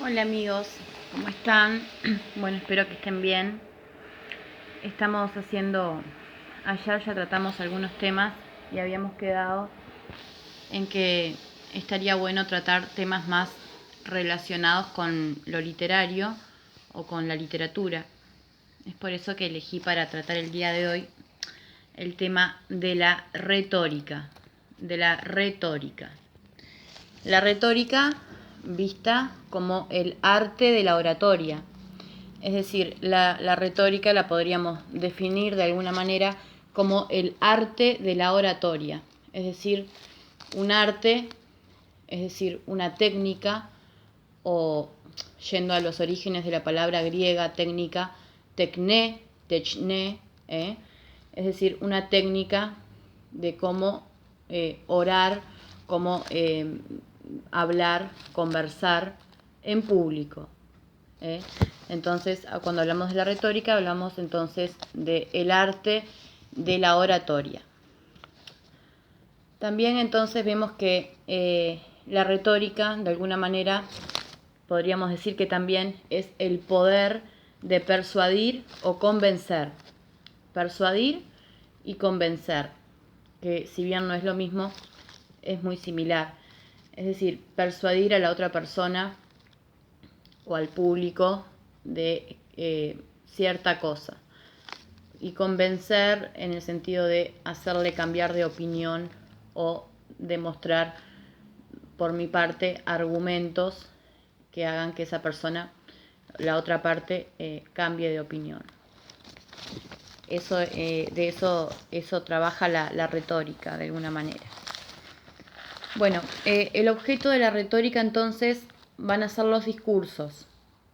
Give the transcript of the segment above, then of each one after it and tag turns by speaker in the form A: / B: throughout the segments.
A: Hola amigos, ¿cómo están? Bueno, espero que estén bien. Ayer ya tratamos algunos temas y habíamos quedado en que estaría bueno tratar temas más relacionados con lo literario o con la literatura. Es por eso que elegí para tratar el día de hoy el tema de la retórica. La retórica vista como el arte de la oratoria. Es decir, la retórica la podríamos definir de alguna manera como el arte de la oratoria. Es decir, un arte, es decir, una técnica, o yendo a los orígenes de la palabra griega técnica, techne, es decir, una técnica de cómo orar, cómo hablar, conversar en público. Entonces, cuando hablamos de la retórica, hablamos entonces del arte de la oratoria. También entonces vemos que la retórica, de alguna manera, podríamos decir que también es el poder de persuadir o convencer. Persuadir y convencer, que si bien no es lo mismo, es muy similar. Es decir, persuadir a la otra persona o al público de cierta cosa. Y convencer en el sentido de hacerle cambiar de opinión o demostrar, por mi parte, argumentos que hagan que esa persona, la otra parte, cambie de opinión. Eso trabaja la retórica de alguna manera. Bueno, el objeto de la retórica entonces van a ser los discursos.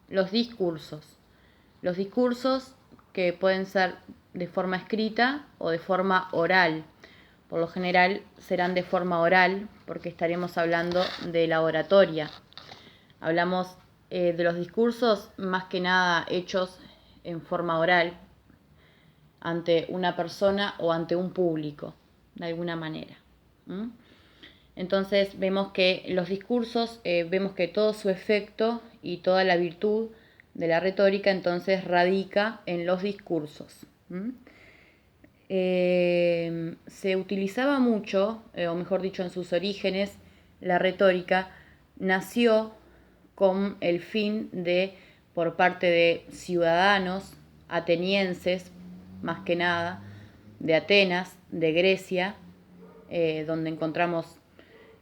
A: Los discursos que pueden ser de forma escrita o de forma oral. Por lo general serán de forma oral porque estaremos hablando de la oratoria. Hablamos de los discursos más que nada hechos en forma oral ante una persona o ante un público, de alguna manera. Entonces vemos que los discursos, vemos que todo su efecto y toda la virtud de la retórica entonces radica en los discursos. Se utilizaba mucho, o mejor dicho, en sus orígenes, la retórica nació con el fin de, por parte de ciudadanos atenienses, más que nada, de Atenas, de Grecia, donde encontramos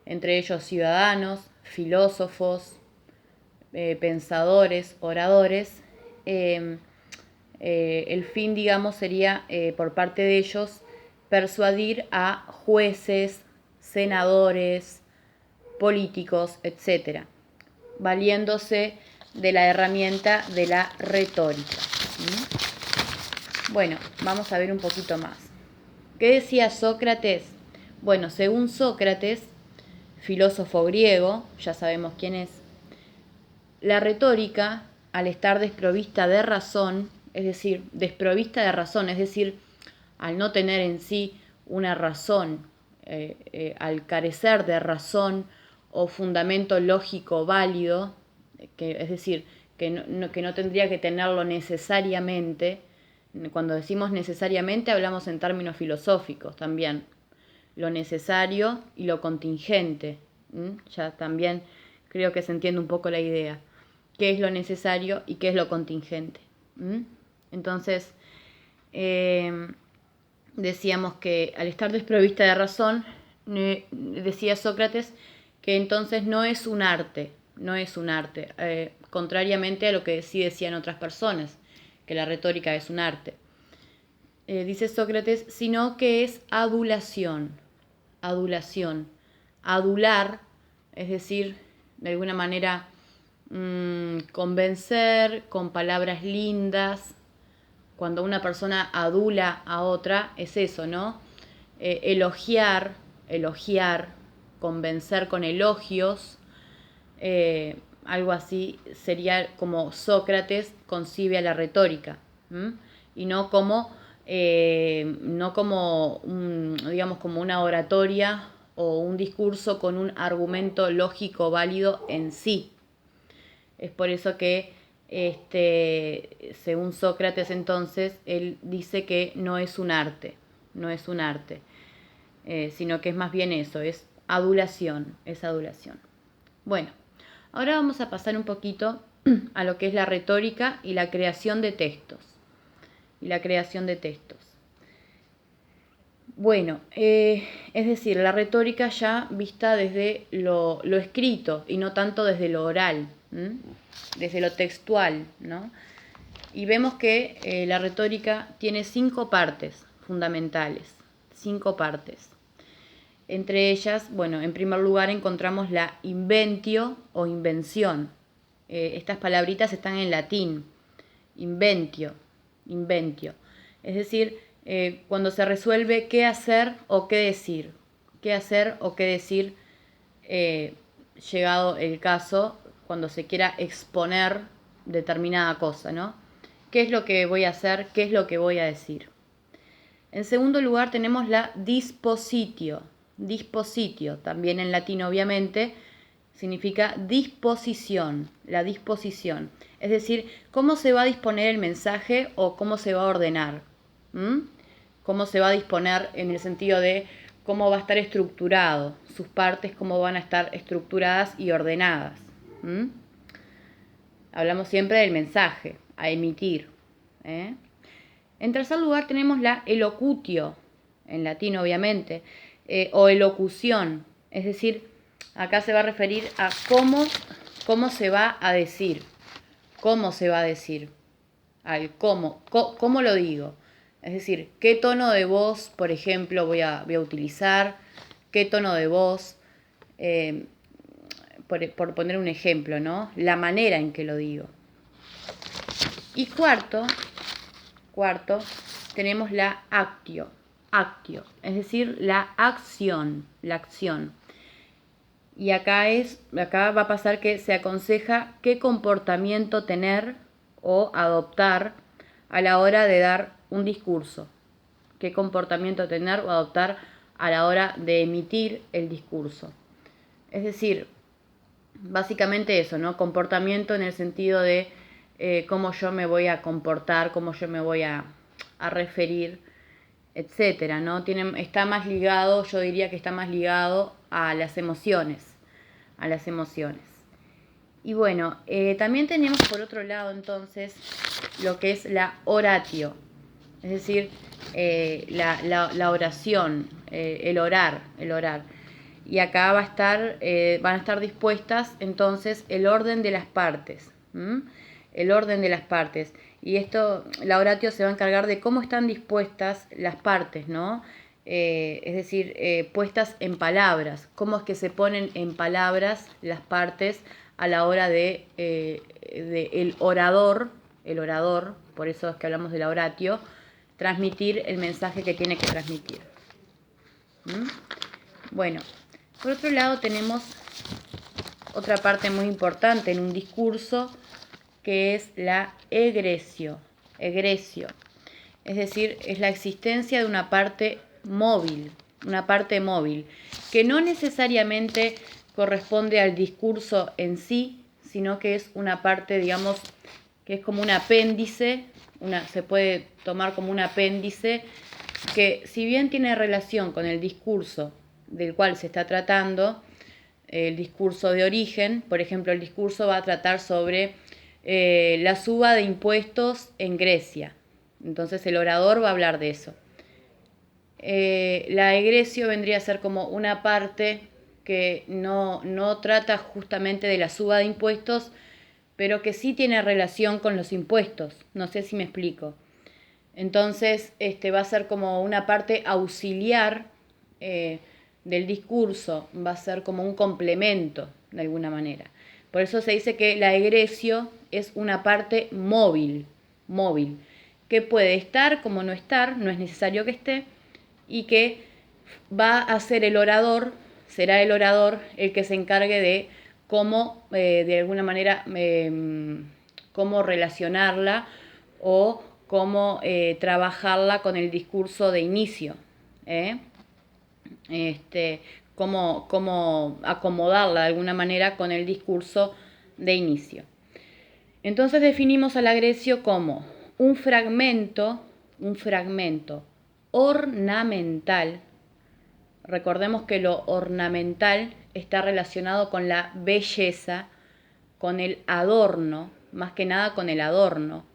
A: entre ellos ciudadanos, filósofos, pensadores, oradores. El fin, digamos, sería por parte de ellos persuadir a jueces, senadores, políticos, etc., valiéndose de la herramienta de la retórica. Bueno, vamos a ver un poquito más. ¿Qué decía Sócrates? Bueno, según Sócrates, filósofo griego, ya sabemos quién es, la retórica, al estar desprovista de razón, es decir, al no tener en sí una razón, al carecer de razón o fundamento lógico válido, es decir, que no tendría que tenerlo necesariamente. Cuando decimos necesariamente hablamos en términos filosóficos también, lo necesario y lo contingente. Ya también creo que se entiende un poco la idea. ¿Qué es lo necesario y qué es lo contingente? Entonces, decíamos que al estar desprovista de razón, decía Sócrates que entonces no es un arte, contrariamente a lo que sí decían otras personas, que la retórica es un arte. Dice Sócrates, sino que es adulación. Adular, es decir, de alguna manera convencer con palabras lindas. Cuando una persona adula a otra, es eso, ¿no? Elogiar, convencer con elogios, algo así sería como Sócrates concibe a la retórica, y no como digamos, como una oratoria o un discurso con un argumento lógico válido en sí. Es por eso que, según Sócrates entonces, él dice que no es un arte, no es un arte, sino que es más bien eso, es adulación, es adulación. Bueno, ahora vamos a pasar un poquito a lo que es la retórica y la creación de textos. Y la creación de textos. Bueno, es decir, la retórica ya vista desde lo escrito y no tanto desde lo oral, desde lo textual, ¿no? Y vemos que la retórica tiene 5 partes fundamentales, 5 partes. Entre ellas, bueno, en primer lugar encontramos la inventio o invención. Estas palabritas están en latín, inventio. Es decir, cuando se resuelve qué hacer o qué decir. Qué hacer o qué decir, llegado el caso, cuando se quiera exponer determinada cosa, ¿no? ¿Qué es lo que voy a hacer? ¿Qué es lo que voy a decir? En segundo lugar tenemos la dispositio. Dispositio, también en latín obviamente, significa disposición, la disposición. Es decir, cómo se va a disponer el mensaje o cómo se va a ordenar. Cómo se va a disponer en el sentido de cómo va a estar estructurado, sus partes cómo van a estar estructuradas y ordenadas. Hablamos siempre del mensaje, a emitir. En tercer lugar tenemos la elocutio, en latín obviamente, o elocución, es decir, acá se va a referir a cómo se va a decir, cómo se va a decir, al cómo lo digo. Es decir, qué tono de voz, por ejemplo, voy a utilizar, qué tono de voz, por poner un ejemplo, ¿no? La manera en que lo digo. Y cuarto, tenemos la actio, es decir, la acción. Y acá va a pasar que se aconseja qué comportamiento tener o adoptar a la hora de dar un discurso. Qué comportamiento tener o adoptar a la hora de emitir el discurso. Es decir, básicamente eso, ¿no? Comportamiento en el sentido de cómo yo me voy a comportar, cómo yo me voy a referir, etcétera, ¿no? Está más ligado, yo diría que está más ligado a las emociones, Y bueno, también tenemos por otro lado entonces lo que es la oratio, es decir, la oración, el orar. Y acá van a estar dispuestas entonces el orden de las partes. El orden de las partes. Y esto, la oratio se va a encargar de cómo están dispuestas las partes, ¿no? Es decir, puestas en palabras. Cómo es que se ponen en palabras las partes a la hora de el orador, por eso es que hablamos de la oratio, transmitir el mensaje que tiene que transmitir. Bueno, por otro lado tenemos otra parte muy importante en un discurso, que es la egresio. Es decir, es la existencia de una parte móvil, que no necesariamente corresponde al discurso en sí, sino que es una parte, digamos, que es como un apéndice, se puede tomar como un apéndice, que si bien tiene relación con el discurso del cual se está tratando, el discurso de origen, por ejemplo, el discurso va a tratar sobre la suba de impuestos en Grecia. Entonces el orador va a hablar de eso. La egresio vendría a ser como una parte que no trata justamente de la suba de impuestos, pero que sí tiene relación con los impuestos. No sé si me explico. Entonces va a ser como una parte auxiliar del discurso, va a ser como un complemento de alguna manera. Por eso se dice que la egresio es una parte móvil, que puede estar como no estar, no es necesario que esté, y que va a ser será el orador el que se encargue de cómo, de alguna manera, cómo relacionarla o cómo trabajarla con el discurso de inicio. Cómo acomodarla de alguna manera con el discurso de inicio. Entonces definimos al agresio como un fragmento ornamental. Recordemos que lo ornamental está relacionado con la belleza, con el adorno, más que nada con el adorno.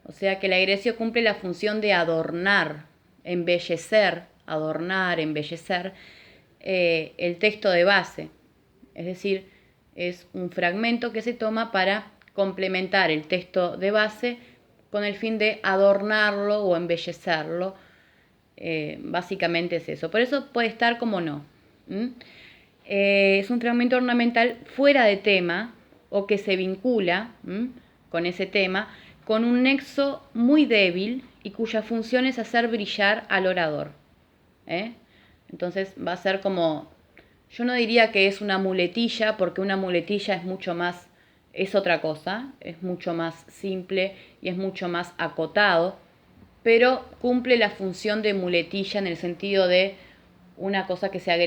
A: O sea que el agresio cumple la función de adornar, embellecer, adornar, embellecer el texto de base. Es decir, es un fragmento que se toma para complementar el texto de base con el fin de adornarlo o embellecerlo. Básicamente es eso. Por eso puede estar como no. Es un fragmento ornamental fuera de tema o que se vincula con ese tema con un nexo muy débil y cuya función es hacer brillar al orador. Entonces va a ser como, yo no diría que es una muletilla, porque una muletilla es mucho más, es otra cosa, es mucho más simple y es mucho más acotado, pero cumple la función de muletilla en el sentido de una cosa que se agrega